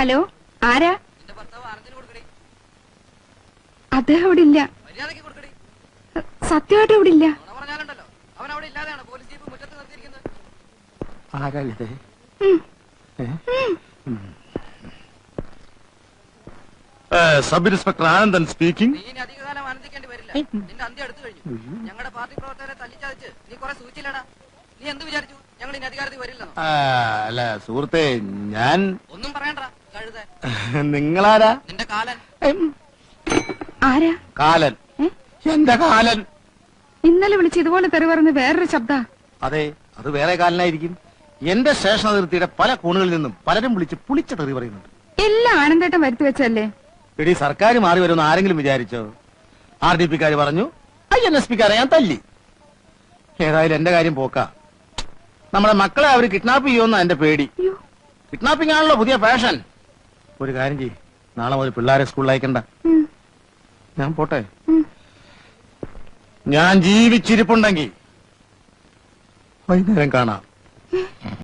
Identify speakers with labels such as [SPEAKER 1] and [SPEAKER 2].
[SPEAKER 1] Hello, ആരാ? അദ്ദേഹം ഇവിടെ ഇല്ല. സത്യമായിട്ടും ഇവിടെ ഇല്ല.
[SPEAKER 2] Sub inspector Anandan speaking.
[SPEAKER 3] നീ അധികകാലം ആനന്ദിക്കേണ്ടി വരില്ല. നിന്റെ അന്ത്യം അടുത്തു കഴിഞ്ഞു. ഞങ്ങളുടെ പാർട്ടി പ്രവർത്തകരെ തല്ലിച്ചതച്ച് നീ കുറെ സൂചിച്ചില്ലടാ. നീ എന്ത് വിചാരിച്ചു ഞങ്ങൾ ഇനി അധികാരത്തിൽ വരില്ലെന്നോ?
[SPEAKER 2] അല്ല സുഹൃത്തെ, ഞാൻ
[SPEAKER 3] ഒന്നും പറയണ്ട കഴുത.
[SPEAKER 2] നിങ്ങളാരാ?
[SPEAKER 3] നിന്റെ കാലൻ.
[SPEAKER 1] ആരാ?
[SPEAKER 2] കാലൻ. എന്റെ കാലൻ.
[SPEAKER 1] ഇന്നലെ വിളിച്ച് ഇതുപോലെ തെറി പറഞ്ഞ് വേറൊരു ശബ്ദ.
[SPEAKER 2] അതെ, അത് വേറെ കാലനായിരിക്കും. എന്റെ സ്റ്റേഷൻ അതിർത്തിയുടെ പല കോണുകളിൽ നിന്നും പലരും വിളിച്ച് പുളിച്ച തെറി പറയുന്നുണ്ട്.
[SPEAKER 1] എല്ലാം ആനന്ദേട്ടൻ വരുത്തി വെച്ചല്ലേ?
[SPEAKER 2] എടി, സർക്കാർ മാറി വരുമെന്ന് ആരെങ്കിലും വിചാരിച്ചോ? RDP-ക്കാര് പറഞ്ഞു, INSP-ക്കാരെ ഞാൻ തല്ലി. ഏതായാലും എന്റെ കാര്യം പോക്കാ. നമ്മുടെ മക്കളെ അവര് കിഡ്നാപ്പ് ചെയ്യുമെന്ന എന്റെ പേടി. കിഡ്നാപ്പിംഗ് ആണല്ലോ പുതിയ ഫാഷൻ. ഒരു കാര്യം ചെയ്യ്, നാളെ മുതൽ പിള്ളേരെ സ്കൂളിൽ അയക്കണ്ട. ഞാൻ പോട്ടെ. ഞാൻ ജീവിച്ചിരിപ്പുണ്ടെങ്കിൽ വൈകുന്നേരം കാണാം.